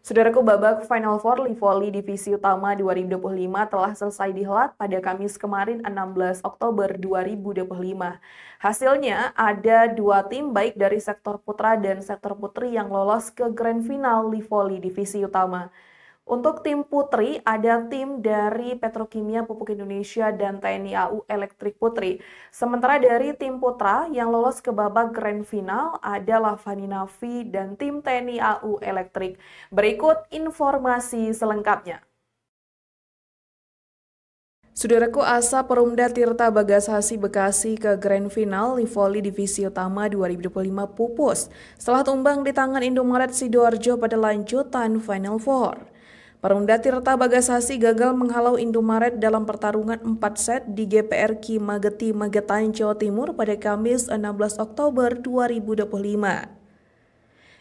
Saudaraku, babak Final Four Livoli Divisi Utama 2025 telah selesai dihelat pada Kamis kemarin 16 Oktober 2025. Hasilnya ada dua tim baik dari sektor putra dan sektor putri yang lolos ke Grand Final Livoli Divisi Utama. Untuk tim putri, ada tim dari Petrokimia Pupuk Indonesia dan TNI AU Elektrik Putri. Sementara dari tim putra yang lolos ke babak Grand Final ada Lavani Nafi dan tim TNI AU Elektrik. Berikut informasi selengkapnya. Saudaraku, Asa Perumda Tirta Bagasasi Bekasi ke Grand Final Livoli Divisi Utama 2025 pupus setelah tumbang di tangan Indomaret Sidoarjo pada lanjutan Final Four. Perumda Tirta Bagasasi gagal menghalau Indomaret dalam pertarungan 4 set di GPR Ki Mageti Magetan, Jawa Timur pada Kamis 16 Oktober 2025.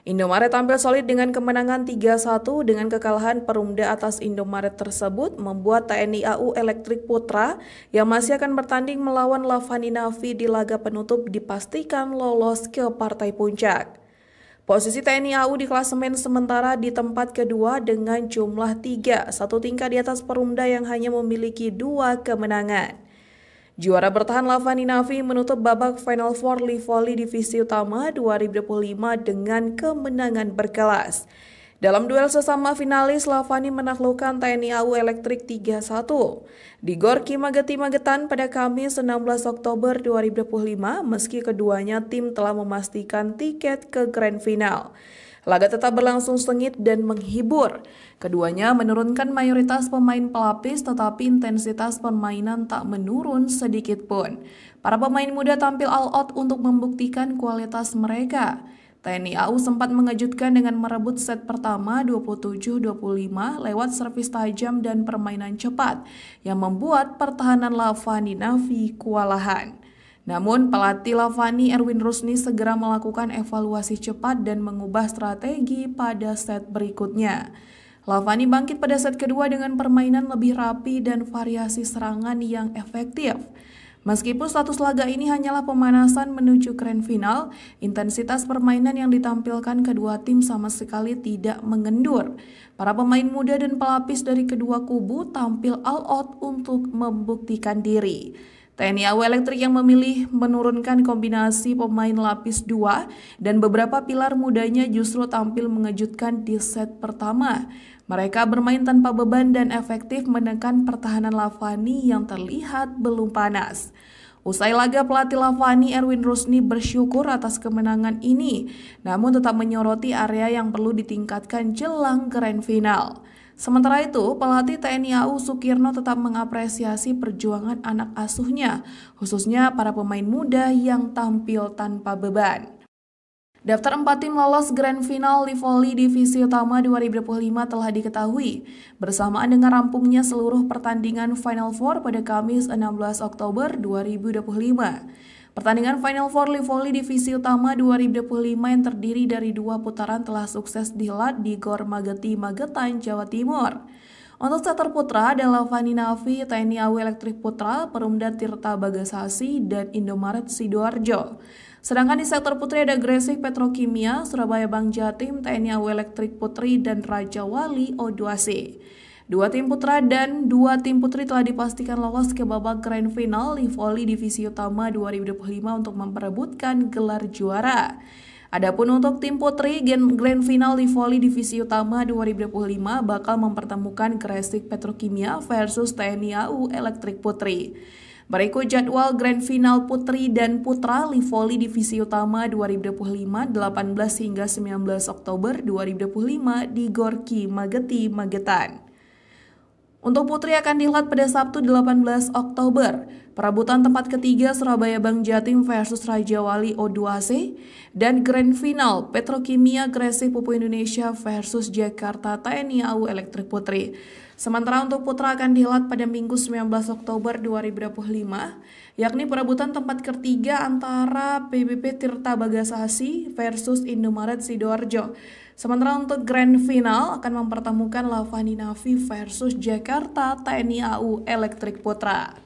Indomaret tampil solid dengan kemenangan 3-1 dengan kekalahan Perumda atas Indomaret tersebut membuat TNI AU Elektrik Putra yang masih akan bertanding melawan Lavani Nafi di laga penutup dipastikan lolos ke partai puncak. Posisi TNI AU di klasemen sementara di tempat kedua dengan jumlah 3, satu tingkat di atas Perumda yang hanya memiliki 2 kemenangan. Juara bertahan Lavani Nafi menutup babak Final Four Livoli Divisi Utama 2025 dengan kemenangan berkelas. Dalam duel sesama finalis, Lavani menaklukkan TNI AU Elektrik 3-1 di Gor Ki Mageti Magetan pada Kamis 16 Oktober 2025 meski keduanya tim telah memastikan tiket ke Grand Final. Laga tetap berlangsung sengit dan menghibur. Keduanya menurunkan mayoritas pemain pelapis tetapi intensitas permainan tak menurun sedikit pun. Para pemain muda tampil all out untuk membuktikan kualitas mereka. TNI AU sempat mengejutkan dengan merebut set pertama 27-25 lewat servis tajam dan permainan cepat yang membuat pertahanan Lavani Nafi kewalahan. Namun pelatih Lavani Erwin Rusni segera melakukan evaluasi cepat dan mengubah strategi pada set berikutnya. Lavani bangkit pada set kedua dengan permainan lebih rapi dan variasi serangan yang efektif. Meskipun status laga ini hanyalah pemanasan menuju Grand Final, intensitas permainan yang ditampilkan kedua tim sama sekali tidak mengendur. Para pemain muda dan pelapis dari kedua kubu tampil all out untuk membuktikan diri. TNI AU Elektrik yang memilih menurunkan kombinasi pemain lapis 2 dan beberapa pilar mudanya justru tampil mengejutkan di set pertama. Mereka bermain tanpa beban dan efektif menekan pertahanan Lavani yang terlihat belum panas. Usai laga, pelatih Lavani Erwin Rusni bersyukur atas kemenangan ini, namun tetap menyoroti area yang perlu ditingkatkan jelang Grand Final. Sementara itu, pelatih TNI AU Sukirno tetap mengapresiasi perjuangan anak asuhnya, khususnya para pemain muda yang tampil tanpa beban. Daftar 4 tim lolos Grand Final Livoli Divisi Utama 2025 telah diketahui, bersamaan dengan rampungnya seluruh pertandingan Final Four pada Kamis 16 Oktober 2025. Pertandingan Final Four Livoli Divisi Utama 2025 yang terdiri dari 2 putaran telah sukses dihelat di Gor Mageti Magetan, Jawa Timur. Untuk sektor putra ada Lavani Nafi, TNI AU Elektrik Putra, Perumda Tirta Bagasasi, dan Indomaret Sidoarjo. Sedangkan di sektor putri ada Gresik Petrokimia, Surabaya Bank Jatim, TNI AU Elektrik Putri, dan Raja Wali O2C. 2 tim putra dan 2 tim putri telah dipastikan lolos ke babak Grand Final Livoli Divisi Utama 2025 untuk memperebutkan gelar juara. Adapun untuk tim putri, Grand Final Livoli Divisi Utama 2025 bakal mempertemukan Gresik Petrokimia versus TNI AU Elektrik Putri. Berikut jadwal Grand Final Putri dan Putra Livoli Divisi Utama 2025 18 hingga 19 Oktober 2025 di Gor Ki Mageti Magetan. Untuk putri akan dihelat pada Sabtu 18 Oktober. Perebutan tempat ketiga Surabaya Bank Jatim versus Raja Wali O2C dan Grand Final Petrokimia Gresik Pupuk Indonesia versus Jakarta TNI AU Elektrik Putri. Sementara untuk putra akan dihelat pada Minggu 19 Oktober 2025, yakni perebutan tempat ketiga antara PBP Tirta Bagasasi versus Indomaret Sidoarjo. Sementara untuk Grand Final akan mempertemukan Lavani Nafi versus Jakarta TNI AU Elektrik Putra.